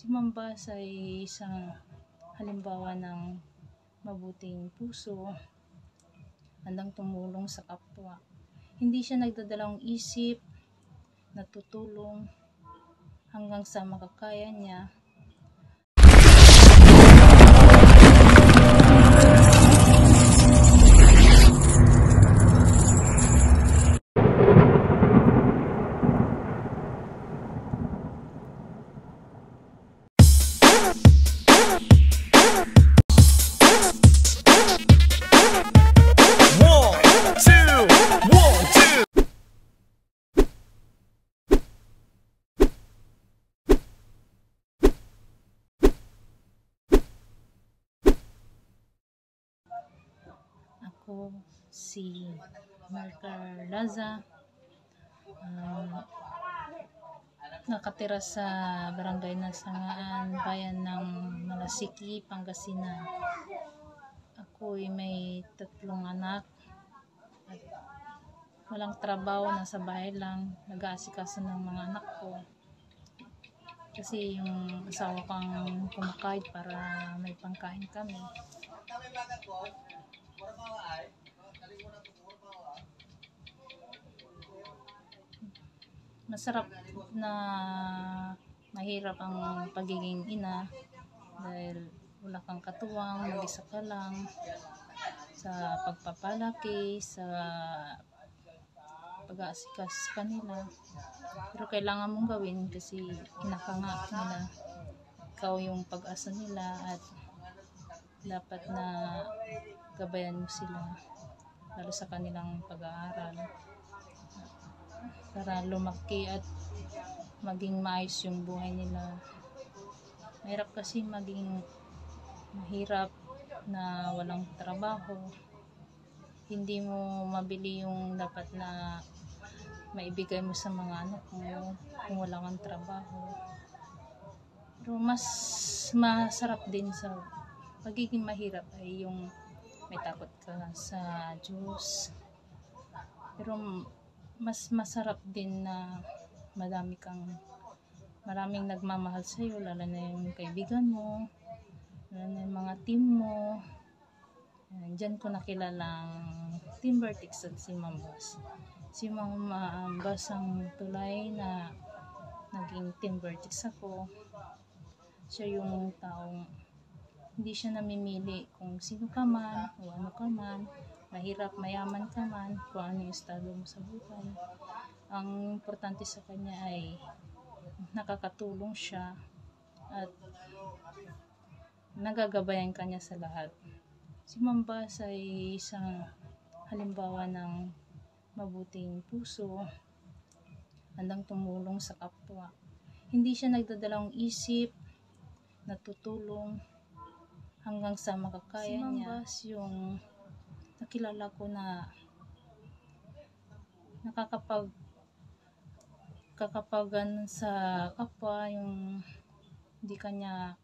Si Mambas ay isang halimbawa ng mabuting puso, handang tumulong sa kapwa. Hindi siya nagdadalawang isip, natutulong hanggang sa makakaya niya. Ako si Marca Laza, nakatira sa Barangay Nasangaan, Bayan ng Malasiki, Pangasinan. Ako ay may 3 anak at walang trabaho, nasa bahay lang, nag-aasikaso ng mga anak ko. Kasi yung asawa ko ang kumakahit para may pangkain kami. Masarap na mahirap ang pagiging ina dahil wala kang katuwang, mag-isa ka lang sa pagpapalaki, sa pag-aasikas sa kanila. Pero kailangan mong gawin kasi kinakangak nila, ikaw yung pag-asa nila at dapat na gabayan mo sila lalo sa kanilang pag-aaral para lumaki at maging maayos yung buhay nila. Mahirap kasi maging mahirap na walang trabaho, hindi mo mabili yung dapat na maibigay mo sa mga anak mo kung wala kang trabaho. Pero mas masarap din sa pagiging mahirap ay yung may takot ka sa Diyos. Pero mas masarap din na maraming nagmamahal sa iyo, lalo na yung kaibigan mo, lalo na yung mga team mo. Diyan ko nakilalang Team Vertex at si Mambas. Si Mambas ang tulay na naging Team Vertex ako. Siya yung taong hindi siya namimili kung sino ka man o ano ka man, mahirap, mayaman ka man, kung ano yung estado mo sa buhay. Ang importante sa kanya ay nakakatulong siya at nagagabayan kanya sa lahat. Si Mambas ay isang halimbawa ng mabuting puso, handang tumulong sa kapwa. Hindi siya nagdadalawang isip, natutulong hanggang sa makakaya niya. Si Mambas yung nakilala ko na nakakapagan sa kapwa, yung hindi kanya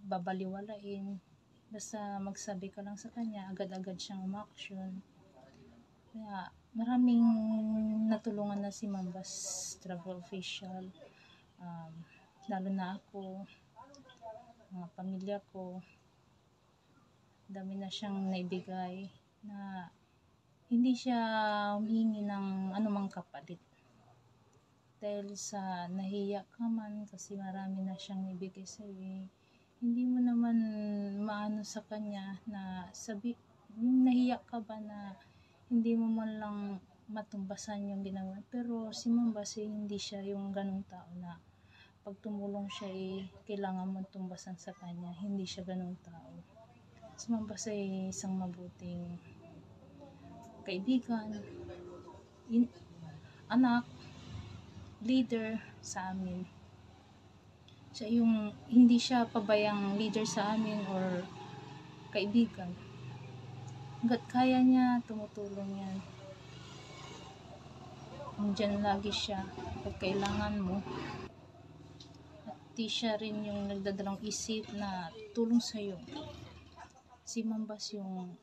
babaliwalain, basta magsabi ka lang sa kanya, agad-agad siyang umaksyon. Kaya maraming natulungan na si Mambas travel official, lalo na ako, mga pamilya ko. Dami na siyang naibigay na hindi siya humingi ng anumang kapalit. Dahil sa nahiya ka man kasi marami na siyang ibigay sa iyo, hindi mo naman maano sa kanya na yung nahiya ka ba na hindi mo man lang matumbasan yung ginawa. Pero si Mambas hindi siya yung ganung tao na pag tumulong siya kailangan mong tumbasan sa kanya. Hindi siya ganung tao. Si Mambas ay isang mabuting kaibigan, anak, leader sa amin. Siya yung hindi siya pabayang leader sa amin or kaibigan. Hanggat kaya niya, tumutulong yan. Nandiyan lagi siya pag kailangan mo. At di siya rin yung nagdadalawang isip na tulong sa iyo. Si Mambas yung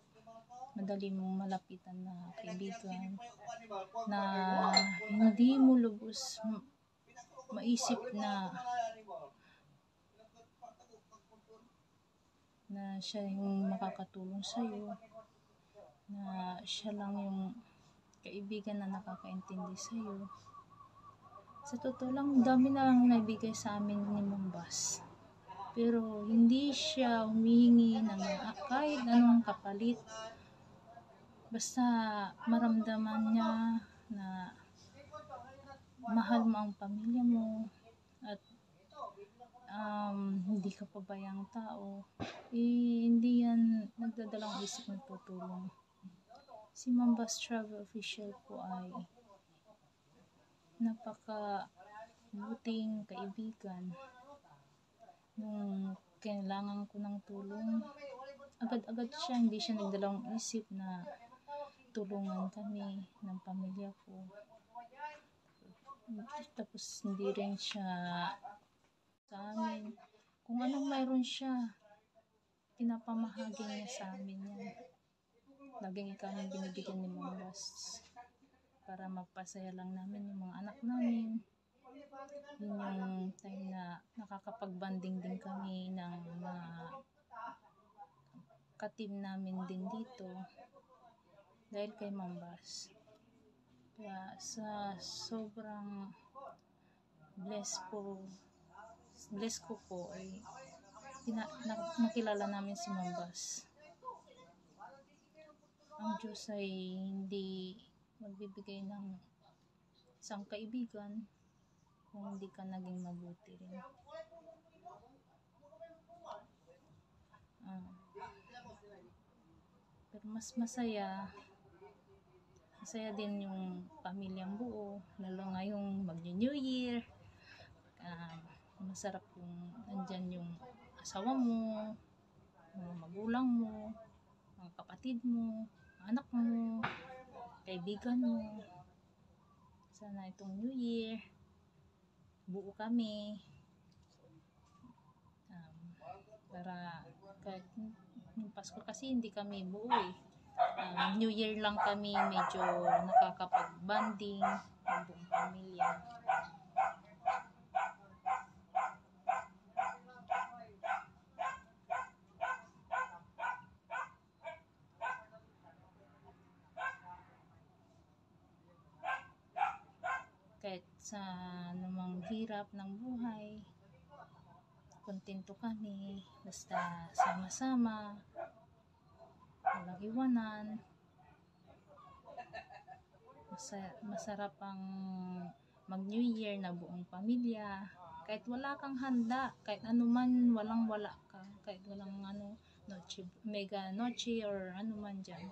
madali mong malapitan na kaibigan na hindi mo lubos maisip na na siya yung makakatulong sa'yo, na siya lang yung kaibigan na nakakaintindi sa'yo. Sa totoo lang, dami na lang naibigay sa amin ni Mambas. Pero hindi siya humihingi ng kahit anong kapalit. Basta maramdaman niya na mahal mo ang pamilya mo at hindi ka pabayang tao, hindi yan nagdadalang isip ng tutulong. Si Mambas Travel Official po ay napaka buting kaibigan. Nung kailangan ko ng tulong, agad-agad siya, hindi siya nagdalawang isip na tulungan kami ng pamilya ko. Tapos hindi rin siya sa amin. Kung anong mayroon siya, pinapamahagi niya sa amin yan. Laging kami binibigyan ni Mambas para magpasaya lang namin yung mga anak namin. Yun yung time na nakakapag-banding din kami ng mga ka-team namin din dito dahil kay Mambas. Kaya sa sobrang bless ko po ay nakilala namin si Mambas. Ang Diyos ay hindi magbibigay ng isang kaibigan kung hindi ka naging mabuti rin. Pero mas masaya din yung pamilyang buo, lalo ngayong mag-New Year. Masarap yung nandyan yung asawa mo, mga magulang mo, mga kapatid mo, anak mo, kaibigan mo. Sana itong New Year buo kami, para kahit yung Pasko kasi hindi kami buo New Year lang kami medyo nakakapag-banding ng buong pamilya. Kahit sa namang hirap ng buhay, kontento kami, basta sama-sama, walang iwanan. Masarap ang mag-New Year na buong pamilya. Kahit wala kang handa, kahit anuman walang-wala ka, kahit walang mega noche or anuman dyan.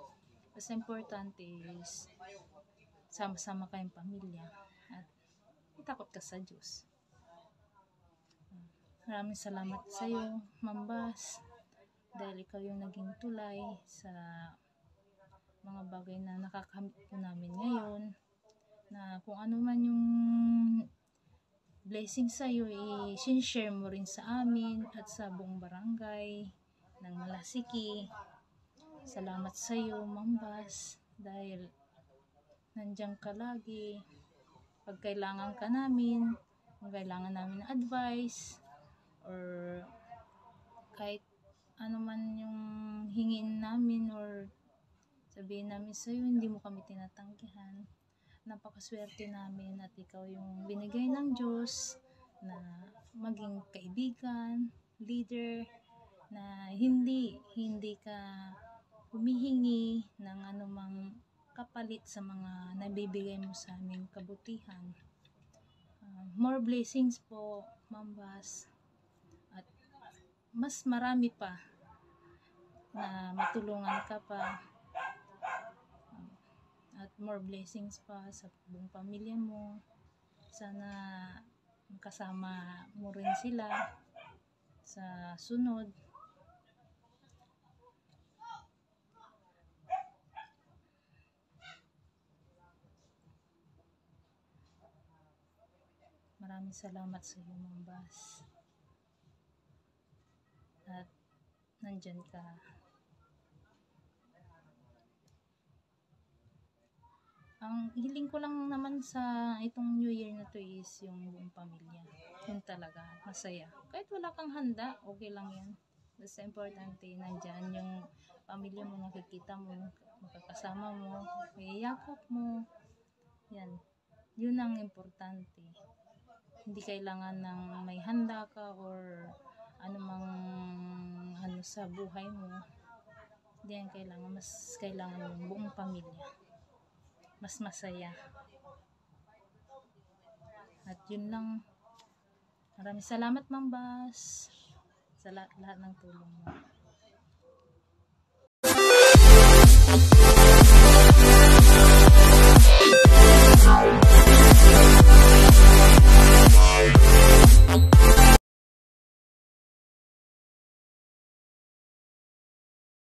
Basta importante is sama-sama kayong pamilya at takot ka sa Diyos. Maraming salamat sa iyo, Mambas, dahil ikaw yung naging tulay sa mga bagay na nakakamit po namin ngayon, na kung ano man yung blessing sa iyo, i-share mo rin sa amin at sa buong barangay ng Malasiki. Salamat sa iyo, Mambas, dahil nandiyan ka lagi pag kailangan ka namin, kung kailangan namin ng advice or kahit ano man yung hingin namin or sabihin namin sa iyo, hindi mo kami tinatanggihan. Napakaswerte namin at ikaw yung binigay ng Diyos na maging kaibigan, leader, na hindi ka humihingi ng anumang kapalit sa mga nabibigay mo sa aming kabutihan. More blessings po, Mambas, at mas marami pa na matulungan ka pa, at more blessings pa sa buong pamilya mo. Sana kasama mo rin sila sa sunod. Maraming salamat sa iyo, Mambas, at nandyan ka. Ang hiling ko lang naman sa itong New Year na to is yung buong pamilya. Yun talaga, masaya. Kahit wala kang handa, okay lang yan. Basta importante, nandyan yung pamilya mo, nakikita mo, makakasama mo, iyakap mo. Yan. Yun ang importante. Hindi kailangan ng may handa ka or anumang ano sa buhay mo. Hindi yan kailangan. Mas kailangan yung buong pamilya. Mas masaya. At yun lang. Maraming salamat, Ma'am Bas, sa lahat ng tulong mo.